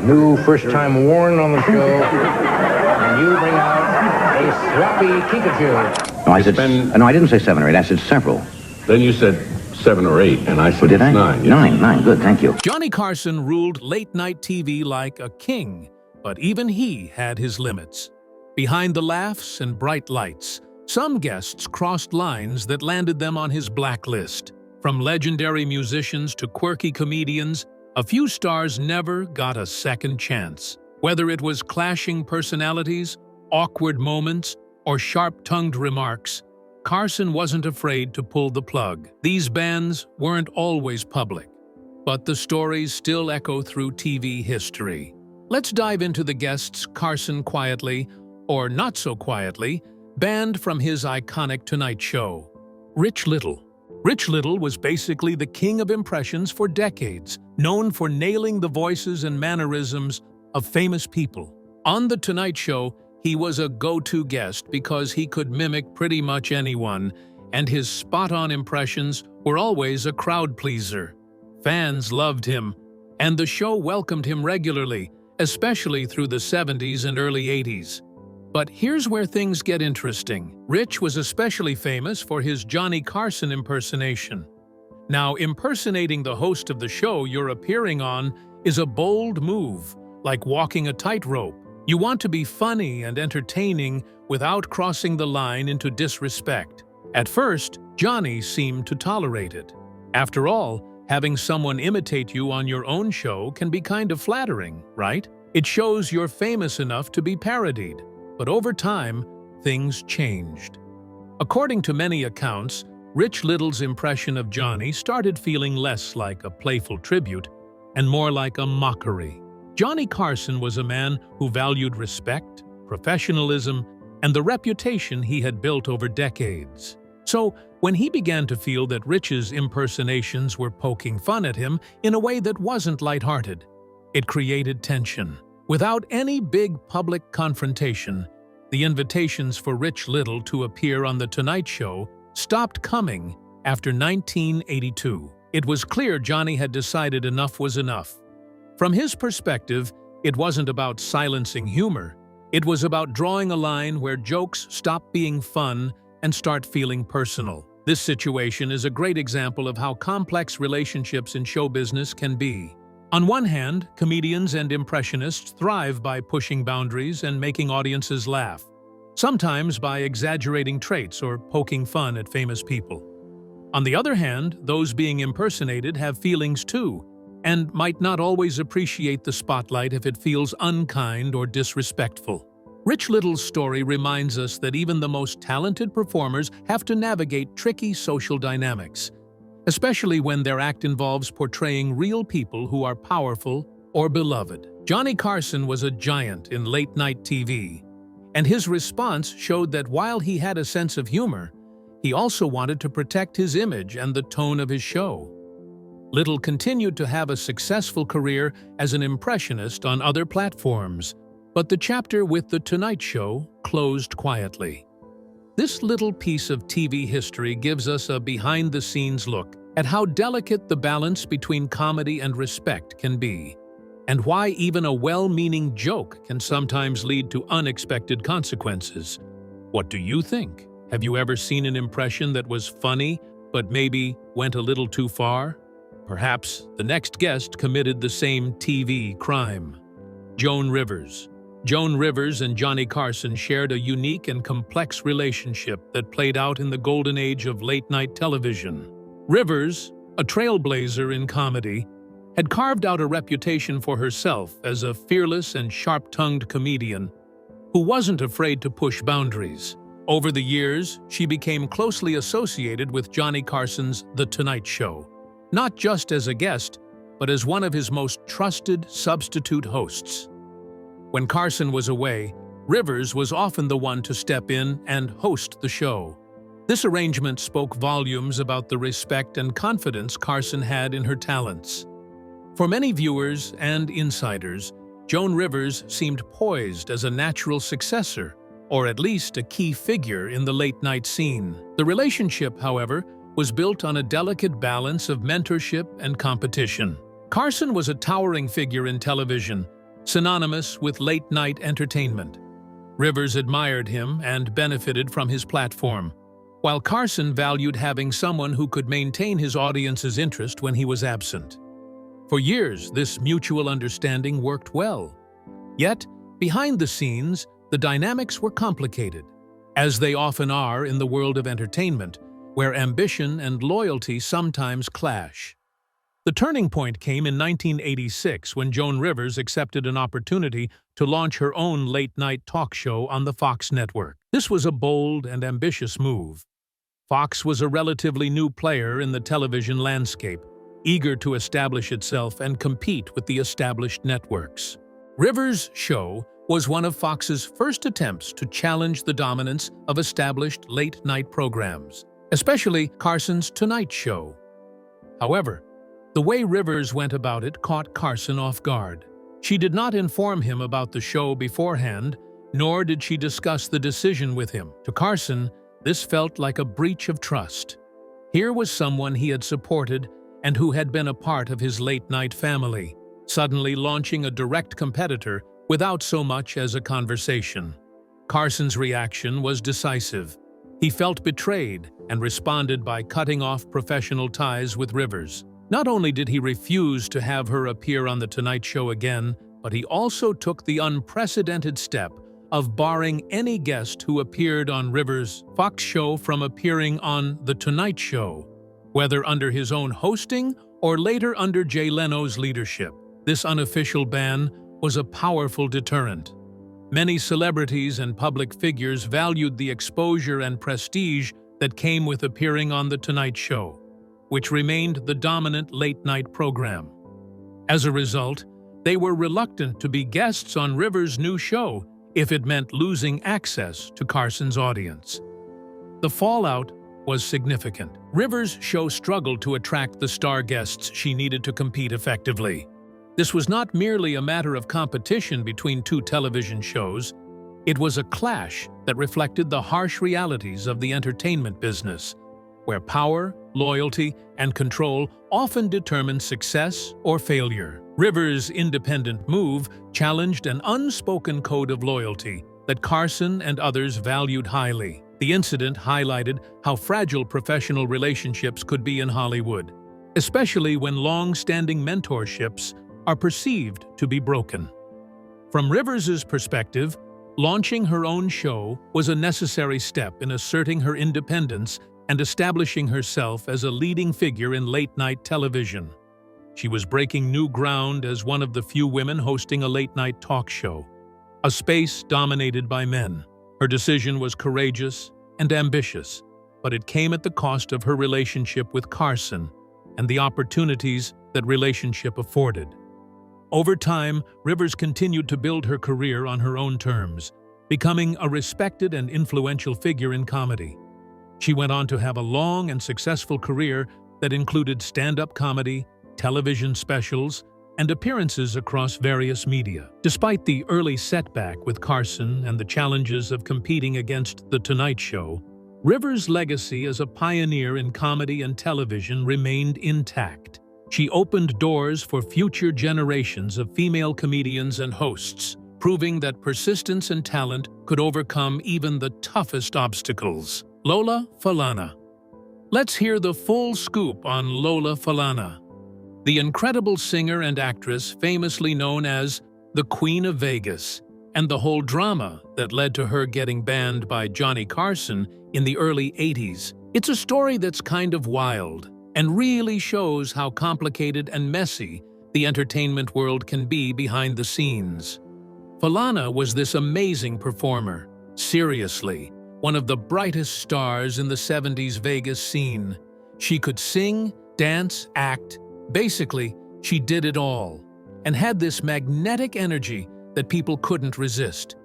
new first-time worn on the show, and you bring out a sloppy Pikachu. No, no, I didn't say 7 or 8. I said several. Then you said 7 or 8, and I said did I? 9. Yes. 9, good, thank you. Johnny Carson ruled late-night TV like a king, but even he had his limits. Behind the laughs and bright lights, some guests crossed lines that landed them on his blacklist. From legendary musicians to quirky comedians, a few stars never got a second chance. Whether it was clashing personalities, awkward moments, or sharp-tongued remarks, Carson wasn't afraid to pull the plug. These bans weren't always public, but the stories still echo through TV history. Let's dive into the guests Carson quietly, or not so quietly, banned from his iconic Tonight Show. Rich Little. Rich Little was basically the king of impressions for decades, known for nailing the voices and mannerisms of famous people. On The Tonight Show, he was a go-to guest because he could mimic pretty much anyone, and his spot-on impressions were always a crowd-pleaser. Fans loved him, and the show welcomed him regularly, especially through the 70s and early 80s. But here's where things get interesting. Rich was especially famous for his Johnny Carson impersonation. Now, impersonating the host of the show you're appearing on is a bold move, like walking a tightrope. You want to be funny and entertaining without crossing the line into disrespect. At first, Johnny seemed to tolerate it. After all, having someone imitate you on your own show can be kind of flattering, right? It shows you're famous enough to be parodied. But over time, things changed. According to many accounts, Rich Little's impression of Johnny started feeling less like a playful tribute and more like a mockery. Johnny Carson was a man who valued respect, professionalism, and the reputation he had built over decades. So, when he began to feel that Rich's impersonations were poking fun at him in a way that wasn't lighthearted, it created tension. Without any big public confrontation, the invitations for Rich Little to appear on The Tonight Show stopped coming after 1982. It was clear Johnny had decided enough was enough. From his perspective, it wasn't about silencing humor. It was about drawing a line where jokes stop being fun and start feeling personal. This situation is a great example of how complex relationships in show business can be. On one hand, comedians and impressionists thrive by pushing boundaries and making audiences laugh, sometimes by exaggerating traits or poking fun at famous people. On the other hand, those being impersonated have feelings too, and might not always appreciate the spotlight if it feels unkind or disrespectful. Rich Little's story reminds us that even the most talented performers have to navigate tricky social dynamics, especially when their act involves portraying real people who are powerful or beloved. Johnny Carson was a giant in late-night TV, and his response showed that while he had a sense of humor, he also wanted to protect his image and the tone of his show. Little continued to have a successful career as an impressionist on other platforms, but the chapter with The Tonight Show closed quietly. This little piece of TV history gives us a behind-the-scenes look at how delicate the balance between comedy and respect can be, and why even a well-meaning joke can sometimes lead to unexpected consequences. What do you think? Have you ever seen an impression that was funny, but maybe went a little too far? Perhaps the next guest committed the same TV crime. Joan Rivers. Joan Rivers and Johnny Carson shared a unique and complex relationship that played out in the golden age of late-night television. Rivers, a trailblazer in comedy, had carved out a reputation for herself as a fearless and sharp-tongued comedian who wasn't afraid to push boundaries. Over the years, she became closely associated with Johnny Carson's The Tonight Show, not just as a guest, but as one of his most trusted substitute hosts. When Carson was away, Rivers was often the one to step in and host the show. This arrangement spoke volumes about the respect and confidence Carson had in her talents. For many viewers and insiders, Joan Rivers seemed poised as a natural successor, or at least a key figure in the late-night scene. The relationship, however, was built on a delicate balance of mentorship and competition. Carson was a towering figure in television, synonymous with late-night entertainment. Rivers admired him and benefited from his platform, while Carson valued having someone who could maintain his audience's interest when he was absent. For years, this mutual understanding worked well. Yet, behind the scenes, the dynamics were complicated, as they often are in the world of entertainment, where ambition and loyalty sometimes clash. The turning point came in 1986 when Joan Rivers accepted an opportunity to launch her own late-night talk show on the Fox network. This was a bold and ambitious move. Fox was a relatively new player in the television landscape, eager to establish itself and compete with the established networks. Rivers' show was one of Fox's first attempts to challenge the dominance of established late-night programs, especially Carson's Tonight Show. However, the way Rivers went about it caught Carson off guard. She did not inform him about the show beforehand, nor did she discuss the decision with him. To Carson, this felt like a breach of trust. Here was someone he had supported and who had been a part of his late-night family, suddenly launching a direct competitor without so much as a conversation. Carson's reaction was decisive. He felt betrayed and responded by cutting off professional ties with Rivers. Not only did he refuse to have her appear on The Tonight Show again, but he also took the unprecedented step of barring any guest who appeared on Rivers' Fox show from appearing on The Tonight Show, whether under his own hosting or later under Jay Leno's leadership. This unofficial ban was a powerful deterrent. Many celebrities and public figures valued the exposure and prestige that came with appearing on The Tonight Show, which remained the dominant late-night program. As a result, they were reluctant to be guests on Rivers' new show if it meant losing access to Carson's audience. The fallout was significant. Rivers' show struggled to attract the star guests she needed to compete effectively. This was not merely a matter of competition between two television shows. It was a clash that reflected the harsh realities of the entertainment business, where power, loyalty, and control often determine success or failure. Rivers' independent move challenged an unspoken code of loyalty that Carson and others valued highly. The incident highlighted how fragile professional relationships could be in Hollywood, especially when long-standing mentorships are perceived to be broken. From Rivers' perspective, launching her own show was a necessary step in asserting her independence and establishing herself as a leading figure in late-night television. She was breaking new ground as one of the few women hosting a late-night talk show, a space dominated by men. Her decision was courageous and ambitious, but it came at the cost of her relationship with Carson and the opportunities that relationship afforded. Over time, Rivers continued to build her career on her own terms, becoming a respected and influential figure in comedy. She went on to have a long and successful career that included stand-up comedy, television specials, and appearances across various media. Despite the early setback with Carson and the challenges of competing against The Tonight Show, Rivers' legacy as a pioneer in comedy and television remained intact. She opened doors for future generations of female comedians and hosts, proving that persistence and talent could overcome even the toughest obstacles. Lola Fana. Let's hear the full scoop on Lola Fana, the incredible singer and actress famously known as the Queen of Vegas, and the whole drama that led to her getting banned by Johnny Carson in the early 80s. It's a story that's kind of wild and really shows how complicated and messy the entertainment world can be behind the scenes. Fana was this amazing performer, seriously, one of the brightest stars in the 70s Vegas scene. She could sing, dance, act. Basically, she did it all, and had this magnetic energy that people couldn't resist.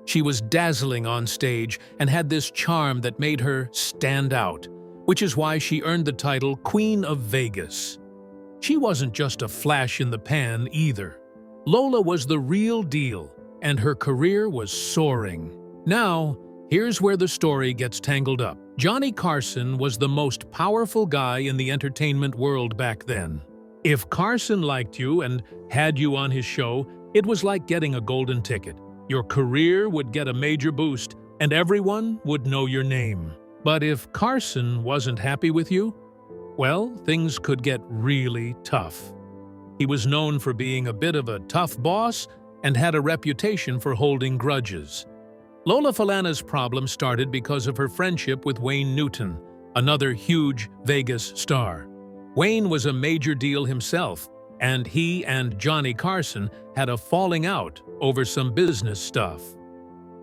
She was dazzling on stage and had this charm that made her stand out, which is why she earned the title Queen of Vegas. She wasn't just a flash in the pan either. Lola was the real deal, and her career was soaring. Now, here's where the story gets tangled up. Johnny Carson was the most powerful guy in the entertainment world back then. If Carson liked you and had you on his show, It was like getting a golden ticket. Your career would get a major boost, and everyone would know your name. But if Carson wasn't happy with you, well, things could get really tough. He was known for being a bit of a tough boss and had a reputation for holding grudges. Lola Fana's problem started because of her friendship with Wayne Newton, another huge Vegas star. Wayne was a major deal himself, and he and Johnny Carson had a falling out over some business stuff.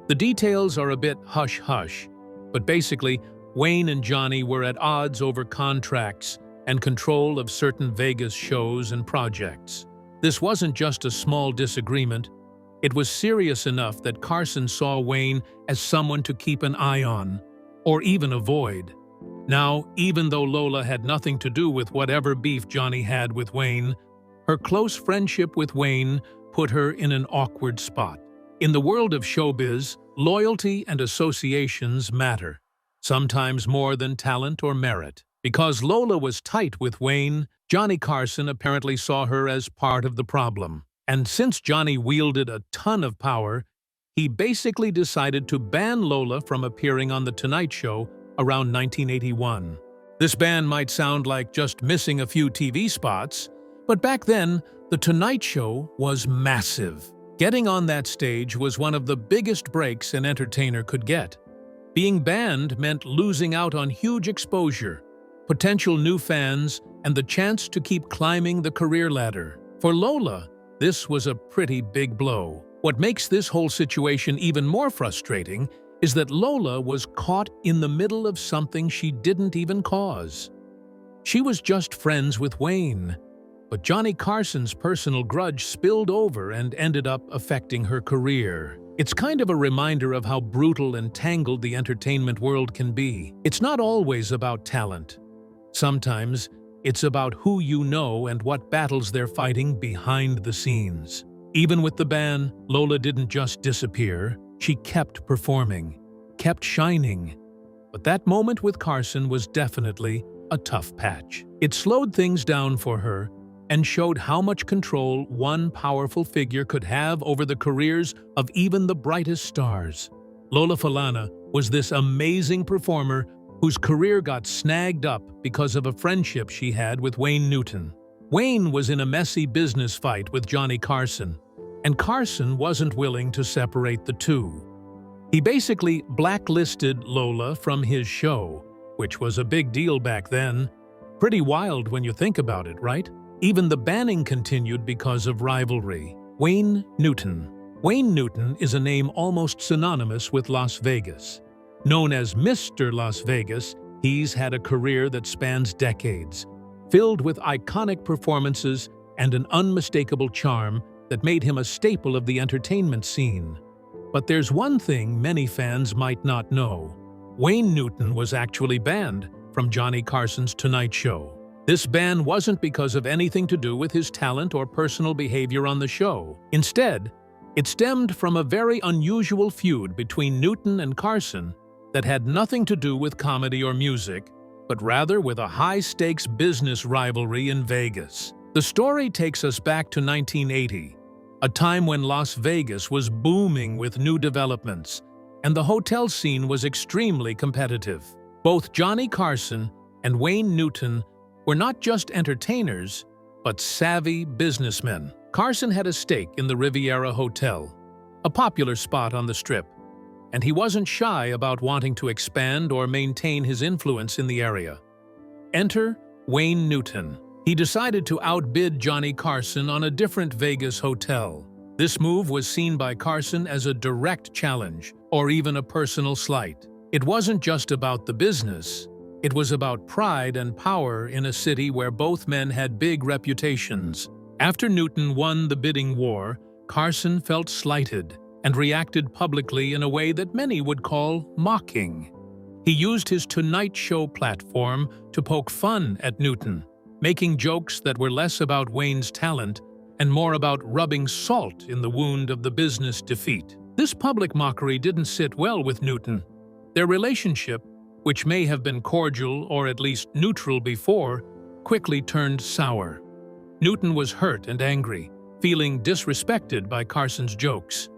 The details are a bit hush-hush, but basically, Wayne and Johnny were at odds over contracts and control of certain Vegas shows and projects. This wasn't just a small disagreement. It was serious enough that Carson saw Wayne as someone to keep an eye on, or even avoid. Now, even though Lola had nothing to do with whatever beef Johnny had with Wayne, her close friendship with Wayne put her in an awkward spot. In the world of showbiz, loyalty and associations matter, sometimes more than talent or merit. Because Lola was tight with Wayne, Johnny Carson apparently saw her as part of the problem. And since Johnny wielded a ton of power, he basically decided to ban Lola from appearing on The Tonight Show around 1981. This ban might sound like just missing a few TV spots, but back then, The Tonight Show was massive. Getting on that stage was one of the biggest breaks an entertainer could get. Being banned meant losing out on huge exposure, potential new fans, and the chance to keep climbing the career ladder. For Lola, this was a pretty big blow. What makes this whole situation even more frustrating is that Lola was caught in the middle of something she didn't even cause. She was just friends with Wayne, but Johnny Carson's personal grudge spilled over and ended up affecting her career. It's kind of a reminder of how brutal and tangled the entertainment world can be. It's not always about talent. Sometimes, it's about who you know and what battles they're fighting behind the scenes. Even with the ban, Lola didn't just disappear. She kept performing, kept shining. But that moment with Carson was definitely a tough patch. It slowed things down for her and showed how much control one powerful figure could have over the careers of even the brightest stars. Lola Fana was this amazing performer whose career got snagged up because of a friendship she had with Wayne Newton. Wayne was in a messy business fight with Johnny Carson, and Carson wasn't willing to separate the two. He basically blacklisted Lola from his show, which was a big deal back then. Pretty wild when you think about it, right? Even the banning continued because of rivalry. Wayne Newton. Wayne Newton is a name almost synonymous with Las Vegas. Known as Mr. Las Vegas, he's had a career that spans decades, filled with iconic performances and an unmistakable charm that made him a staple of the entertainment scene. But there's one thing many fans might not know. Wayne Newton was actually banned from Johnny Carson's Tonight Show. This ban wasn't because of anything to do with his talent or personal behavior on the show. Instead, it stemmed from a very unusual feud between Newton and Carson that had nothing to do with comedy or music, but rather with a high-stakes business rivalry in Vegas. The story takes us back to 1980, a time when Las Vegas was booming with new developments, and the hotel scene was extremely competitive. Both Johnny Carson and Wayne Newton were not just entertainers, but savvy businessmen. Carson had a stake in the Riviera Hotel, a popular spot on the Strip, and he wasn't shy about wanting to expand or maintain his influence in the area. Enter Wayne Newton. He decided to outbid Johnny Carson on a different Vegas hotel. This move was seen by Carson as a direct challenge, or even a personal slight. It wasn't just about the business. It was about pride and power in a city where both men had big reputations. After Newton won the bidding war, Carson felt slighted and reacted publicly in a way that many would call mocking. He used his Tonight Show platform to poke fun at Newton, making jokes that were less about Wayne's talent and more about rubbing salt in the wound of the business defeat. This public mockery didn't sit well with Newton. Their relationship, which may have been cordial or at least neutral before, quickly turned sour. Newton was hurt and angry, feeling disrespected by Carson's jokes.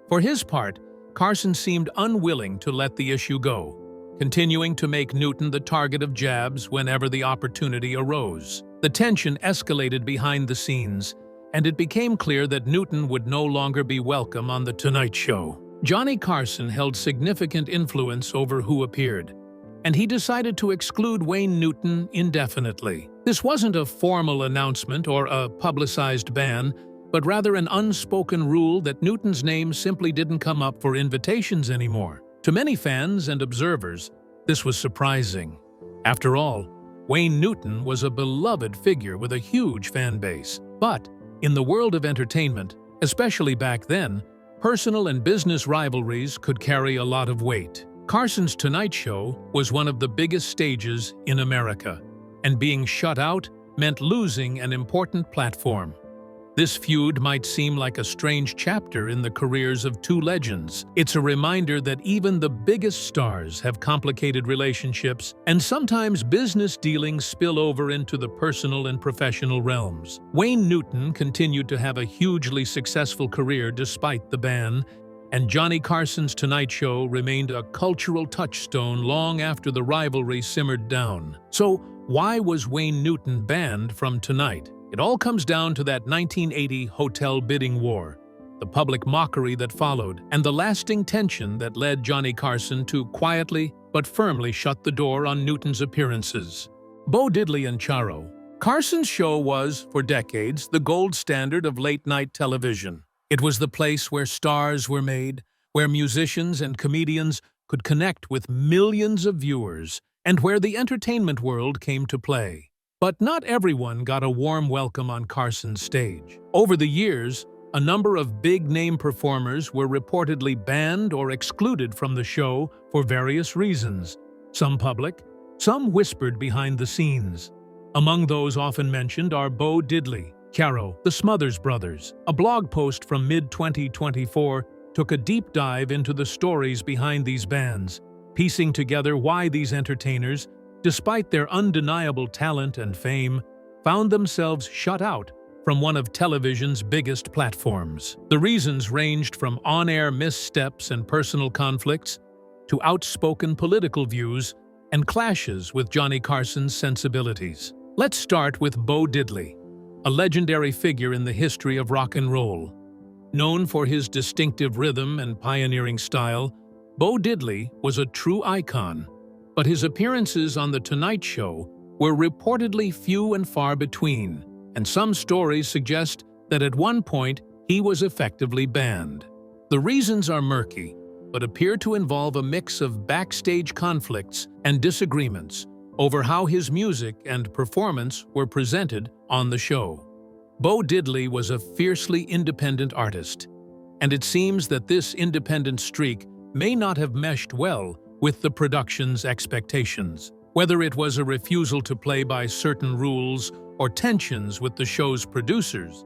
For his part, Carson seemed unwilling to let the issue go, continuing to make Newton the target of jabs whenever the opportunity arose. The tension escalated behind the scenes, and it became clear that Newton would no longer be welcome on The Tonight Show. Johnny Carson held significant influence over who appeared, and he decided to exclude Wayne Newton indefinitely. This wasn't a formal announcement or a publicized ban, but rather an unspoken rule that Newton's name simply didn't come up for invitations anymore. To many fans and observers, this was surprising. After all, Wayne Newton was a beloved figure with a huge fan base. But in the world of entertainment, especially back then, personal and business rivalries could carry a lot of weight. Carson's Tonight Show was one of the biggest stages in America, and being shut out meant losing an important platform. This feud might seem like a strange chapter in the careers of two legends. It's a reminder that even the biggest stars have complicated relationships, and sometimes business dealings spill over into the personal and professional realms. Wayne Newton continued to have a hugely successful career despite the ban, and Johnny Carson's Tonight Show remained a cultural touchstone long after the rivalry simmered down. So, why was Wayne Newton banned from Tonight? It all comes down to that 1980 hotel bidding war, the public mockery that followed, and the lasting tension that led Johnny Carson to quietly but firmly shut the door on Newton's appearances. Diddley and Charo. Carson's show was, for decades, the gold standard of late-night television. It was the place where stars were made, where musicians and comedians could connect with millions of viewers, and where the entertainment world came to play. But not everyone got a warm welcome on Carson's stage. Over the years, a number of big-name performers were reportedly banned or excluded from the show for various reasons, some public, some whispered behind the scenes. Among those often mentioned are Diddley, Charo, the Smothers Brothers. A blog post from mid-2024 took a deep dive into the stories behind these bans, piecing together why these entertainers, despite their undeniable talent and fame, found themselves shut out from one of television's biggest platforms. The reasons ranged from on-air missteps and personal conflicts to outspoken political views and clashes with Johnny Carson's sensibilities. Let's start with Diddley, a legendary figure in the history of rock and roll. Known for his distinctive rhythm and pioneering style, Diddley was a true icon, but his appearances on The Tonight Show were reportedly few and far between, and some stories suggest that at one point he was effectively banned. The reasons are murky, but appear to involve a mix of backstage conflicts and disagreements over how his music and performance were presented on the show. Diddley was a fiercely independent artist, and it seems that this independent streak may not have meshed well with the production's expectations. Whether it was a refusal to play by certain rules or tensions with the show's producers,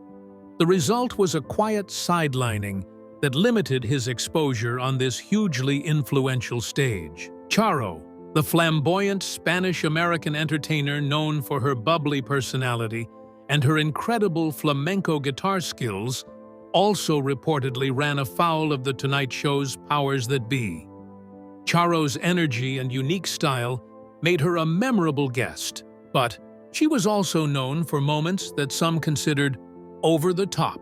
the result was a quiet sidelining that limited his exposure on this hugely influential stage. Charo, the flamboyant Spanish-American entertainer known for her bubbly personality and her incredible flamenco guitar skills, also reportedly ran afoul of The Tonight Show's powers that be. Charo's energy and unique style made her a memorable guest, but she was also known for moments that some considered over the top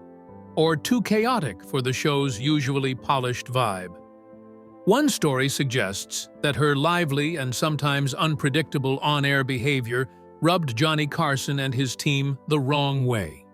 or too chaotic for the show's usually polished vibe. One story suggests that her lively and sometimes unpredictable on-air behavior rubbed Johnny Carson and his team the wrong way.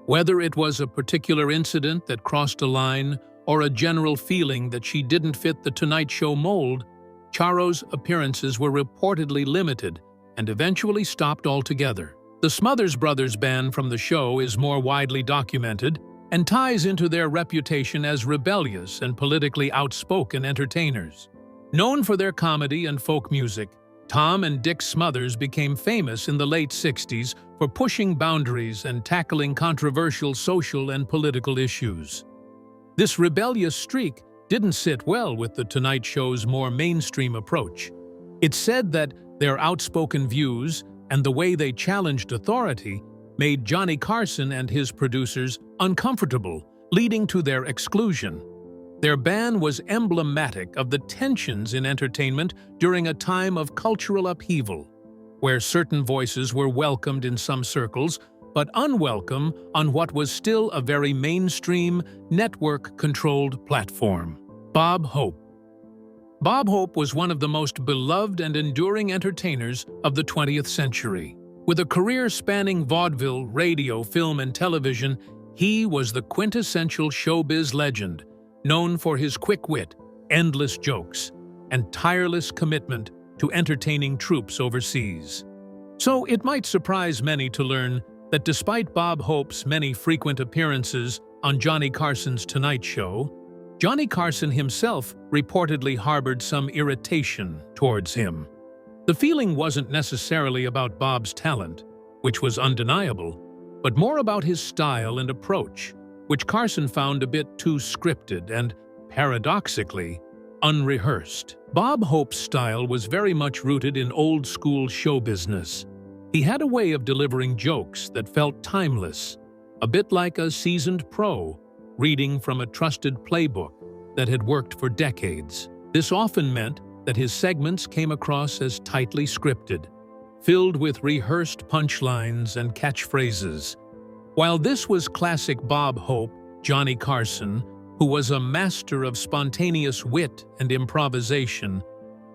Whether it was a particular incident that crossed a line or a general feeling that she didn't fit the Tonight Show mold, Charo's appearances were reportedly limited and eventually stopped altogether. The Smothers Brothers' ban from the show is more widely documented and ties into their reputation as rebellious and politically outspoken entertainers. Known for their comedy and folk music, Tom and Dick Smothers became famous in the late 60s for pushing boundaries and tackling controversial social and political issues. This rebellious streak didn't sit well with The Tonight Show's more mainstream approach. It's said that their outspoken views and the way they challenged authority made Johnny Carson and his producers uncomfortable, leading to their exclusion. Their ban was emblematic of the tensions in entertainment during a time of cultural upheaval, where certain voices were welcomed in some circles, but unwelcome on what was still a very mainstream, network-controlled platform. Bob Hope. Bob Hope was one of the most beloved and enduring entertainers of the 20th century. With a career spanning vaudeville, radio, film, and television, he was the quintessential showbiz legend, known for his quick wit, endless jokes, and tireless commitment to entertaining troops overseas. So it might surprise many to learn that despite Bob Hope's many frequent appearances on Johnny Carson's Tonight Show, Johnny Carson himself reportedly harbored some irritation towards him. The feeling wasn't necessarily about Bob's talent, which was undeniable, but more about his style and approach, which Carson found a bit too scripted and, paradoxically, unrehearsed. Bob Hope's style was very much rooted in old-school show business. He had a way of delivering jokes that felt timeless, a bit like a seasoned pro reading from a trusted playbook that had worked for decades. This often meant that his segments came across as tightly scripted, filled with rehearsed punchlines and catchphrases. While this was classic Bob Hope, Johnny Carson, who was a master of spontaneous wit and improvisation,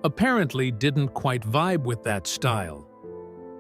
apparently didn't quite vibe with that style.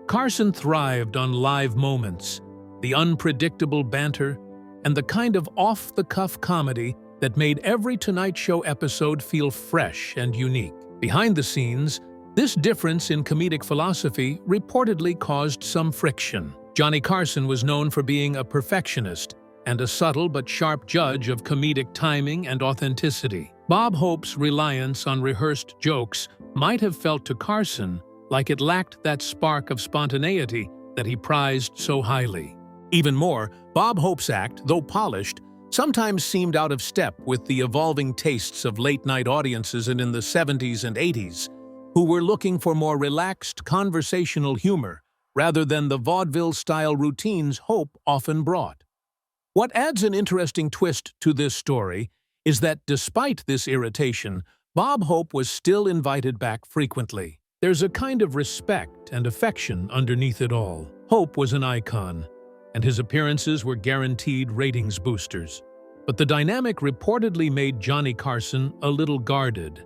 Carson thrived on live moments, the unpredictable banter, and the kind of off-the-cuff comedy that made every Tonight Show episode feel fresh and unique. Behind the scenes, this difference in comedic philosophy reportedly caused some friction. Johnny Carson was known for being a perfectionist and a subtle but sharp judge of comedic timing and authenticity. Bob Hope's reliance on rehearsed jokes might have felt to Carson like it lacked that spark of spontaneity that he prized so highly. Even more, Bob Hope's act, though polished, sometimes seemed out of step with the evolving tastes of late-night audiences in the 70s and 80s, who were looking for more relaxed, conversational humor rather than the vaudeville-style routines Hope often brought. What adds an interesting twist to this story is that despite this irritation, Bob Hope was still invited back frequently. There's a kind of respect and affection underneath it all. Hope was an icon, and his appearances were guaranteed ratings boosters. But the dynamic reportedly made Johnny Carson a little guarded,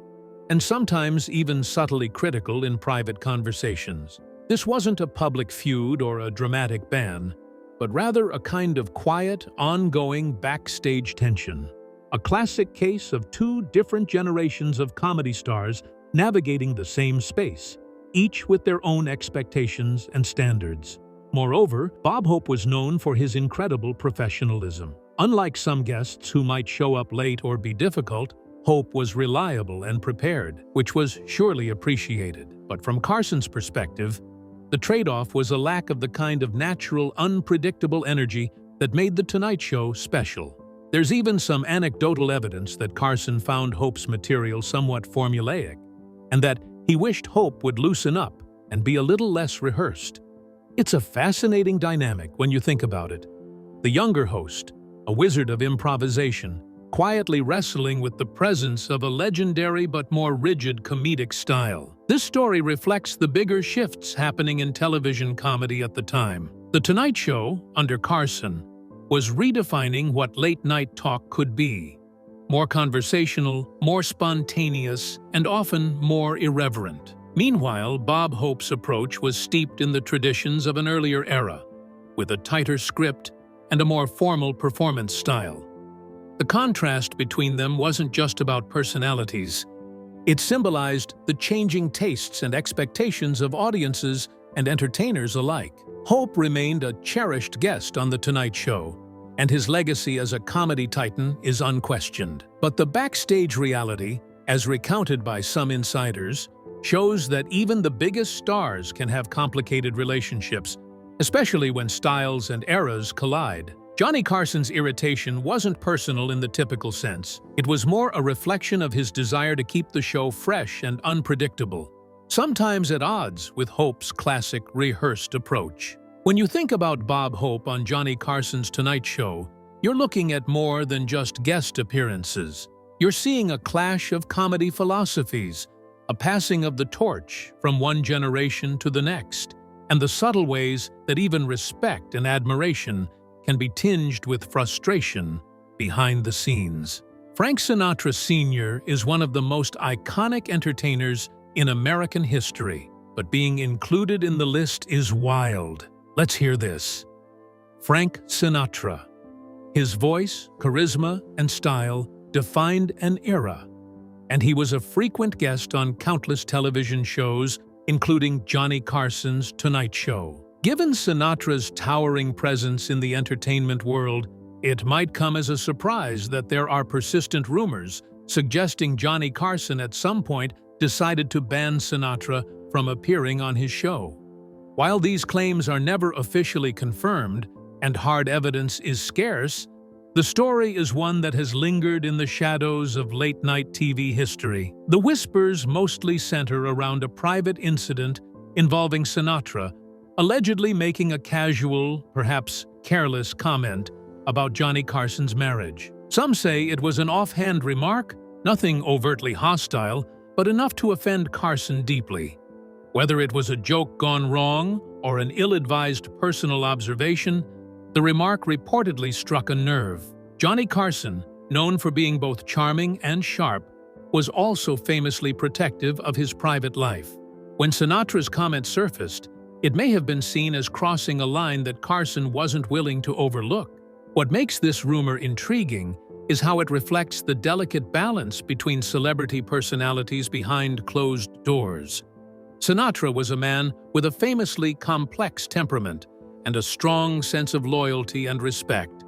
and sometimes even subtly critical in private conversations. This wasn't a public feud or a dramatic ban, but rather a kind of quiet, ongoing backstage tension. A classic case of two different generations of comedy stars navigating the same space, each with their own expectations and standards. Moreover, Bob Hope was known for his incredible professionalism. Unlike some guests who might show up late or be difficult, Hope was reliable and prepared, which was surely appreciated. But from Carson's perspective, the trade-off was a lack of the kind of natural, unpredictable energy that made The Tonight Show special. There's even some anecdotal evidence that Carson found Hope's material somewhat formulaic, and that he wished Hope would loosen up and be a little less rehearsed. It's a fascinating dynamic when you think about it. The younger host, a wizard of improvisation, quietly wrestling with the presence of a legendary but more rigid comedic style. This story reflects the bigger shifts happening in television comedy at the time. The Tonight Show, under Carson, was redefining what late-night talk could be. More conversational, more spontaneous, and often more irreverent. Meanwhile, Bob Hope's approach was steeped in the traditions of an earlier era, with a tighter script and a more formal performance style. The contrast between them wasn't just about personalities. It symbolized the changing tastes and expectations of audiences and entertainers alike. Hope remained a cherished guest on The Tonight Show, and his legacy as a comedy titan is unquestioned. But the backstage reality, as recounted by some insiders, shows that even the biggest stars can have complicated relationships, especially when styles and eras collide. Johnny Carson's irritation wasn't personal in the typical sense. It was more a reflection of his desire to keep the show fresh and unpredictable, sometimes at odds with Hope's classic rehearsed approach. When you think about Bob Hope on Johnny Carson's Tonight Show, you're looking at more than just guest appearances. You're seeing a clash of comedy philosophies, a passing of the torch from one generation to the next, and the subtle ways that even respect and admiration can be tinged with frustration behind the scenes. Frank Sinatra Sr. is one of the most iconic entertainers in American history, but being included in the list is wild. Let's hear this. Frank Sinatra. His voice, charisma, and style defined an era, and he was a frequent guest on countless television shows, including Johnny Carson's Tonight Show. Given Sinatra's towering presence in the entertainment world, it might come as a surprise that there are persistent rumors suggesting Johnny Carson at some point decided to ban Sinatra from appearing on his show. While these claims are never officially confirmed and hard evidence is scarce, the story is one that has lingered in the shadows of late-night TV history. The whispers mostly center around a private incident involving Sinatra allegedly making a casual, perhaps careless comment about Johnny Carson's marriage. Some say it was an offhand remark, nothing overtly hostile, but enough to offend Carson deeply. Whether it was a joke gone wrong or an ill-advised personal observation, the remark reportedly struck a nerve. Johnny Carson, known for being both charming and sharp, was also famously protective of his private life. When Sinatra's comment surfaced, it may have been seen as crossing a line that Carson wasn't willing to overlook. What makes this rumor intriguing is how it reflects the delicate balance between celebrity personalities behind closed doors. Sinatra was a man with a famously complex temperament and a strong sense of loyalty and respect,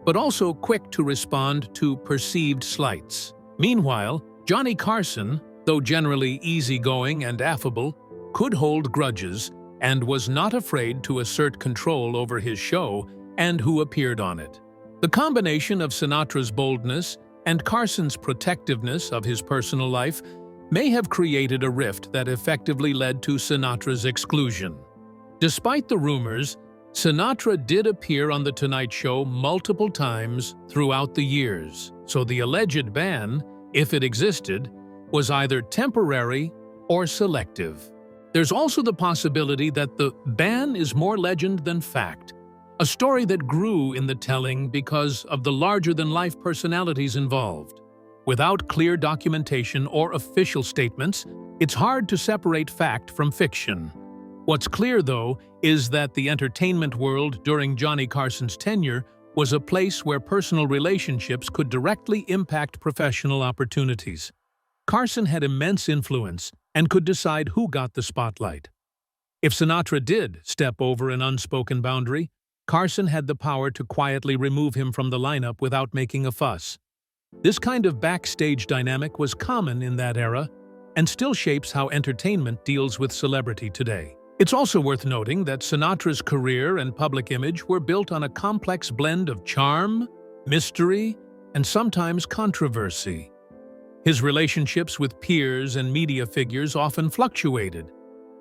but also quick to respond to perceived slights. Meanwhile, Johnny Carson, though generally easygoing and affable, could hold grudges and was not afraid to assert control over his show and who appeared on it. The combination of Sinatra's boldness and Carson's protectiveness of his personal life may have created a rift that effectively led to Sinatra's exclusion. Despite the rumors, Sinatra did appear on The Tonight Show multiple times throughout the years, so the alleged ban, if it existed, was either temporary or selective. There's also the possibility that the ban is more legend than fact, a story that grew in the telling because of the larger-than-life personalities involved. Without clear documentation or official statements, it's hard to separate fact from fiction. What's clear, though, is that the entertainment world during Johnny Carson's tenure was a place where personal relationships could directly impact professional opportunities. Carson had immense influence and could decide who got the spotlight. If Sinatra did step over an unspoken boundary, Carson had the power to quietly remove him from the lineup without making a fuss. This kind of backstage dynamic was common in that era and still shapes how entertainment deals with celebrity today. It's also worth noting that Sinatra's career and public image were built on a complex blend of charm, mystery, and sometimes controversy. His relationships with peers and media figures often fluctuated,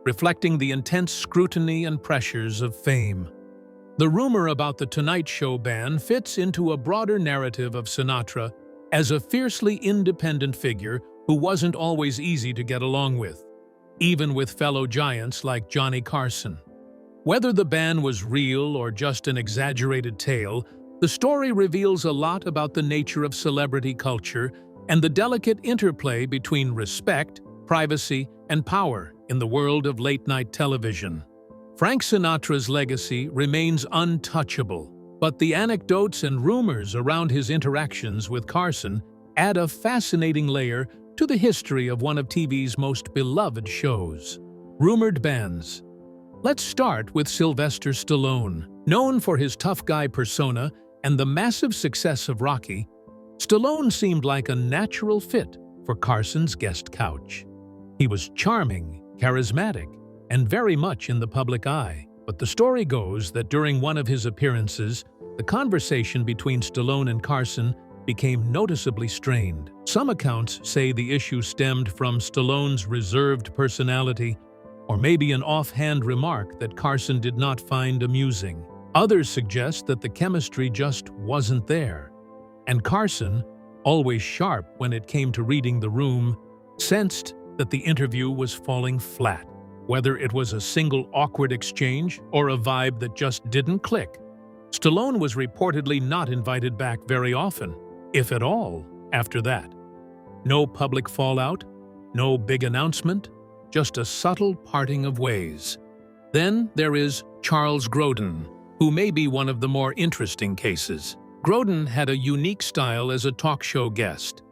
reflecting the intense scrutiny and pressures of fame. The rumor about the Tonight Show ban fits into a broader narrative of Sinatra as a fiercely independent figure who wasn't always easy to get along with, even with fellow giants like Johnny Carson. Whether the ban was real or just an exaggerated tale, the story reveals a lot about the nature of celebrity culture and the delicate interplay between respect, privacy, and power in the world of late-night television. Frank Sinatra's legacy remains untouchable, but the anecdotes and rumors around his interactions with Carson add a fascinating layer to the history of one of TV's most beloved shows. Rumored bans. Let's start with Sylvester Stallone. Known for his tough guy persona and the massive success of Rocky, Stallone seemed like a natural fit for Carson's guest couch. He was charming, charismatic, and very much in the public eye. But the story goes that during one of his appearances, the conversation between Stallone and Carson became noticeably strained. Some accounts say the issue stemmed from Stallone's reserved personality, or maybe an offhand remark that Carson did not find amusing. Others suggest that the chemistry just wasn't there, and Carson, always sharp when it came to reading the room, sensed that the interview was falling flat. Whether it was a single awkward exchange or a vibe that just didn't click, Stallone was reportedly not invited back very often, if at all, after that. No public fallout, no big announcement, just a subtle parting of ways. Then there is Charles Grodin, who may be one of the more interesting cases. Grodin had a unique style as a talk show guest.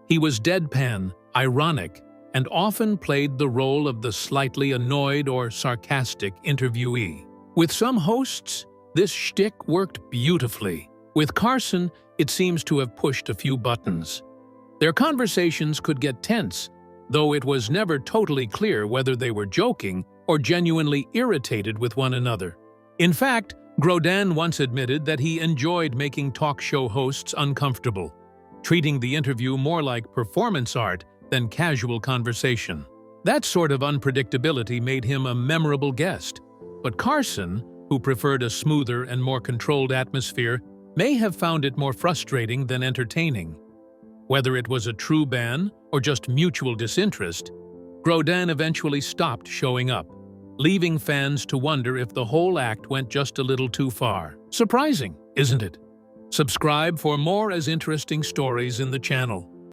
He was deadpan, ironic, and often played the role of the slightly annoyed or sarcastic interviewee. With some hosts, this shtick worked beautifully. With Carson, it seems to have pushed a few buttons. Their conversations could get tense, though it was never totally clear whether they were joking or genuinely irritated with one another. In fact, Grodin once admitted that he enjoyed making talk show hosts uncomfortable, treating the interview more like performance art than casual conversation. That sort of unpredictability made him a memorable guest. But Carson, who preferred a smoother and more controlled atmosphere, may have found it more frustrating than entertaining. Whether it was a true ban or just mutual disinterest, Grodin eventually stopped showing up, leaving fans to wonder if the whole act went just a little too far. Surprising, isn't it? Subscribe for more as interesting stories in the channel.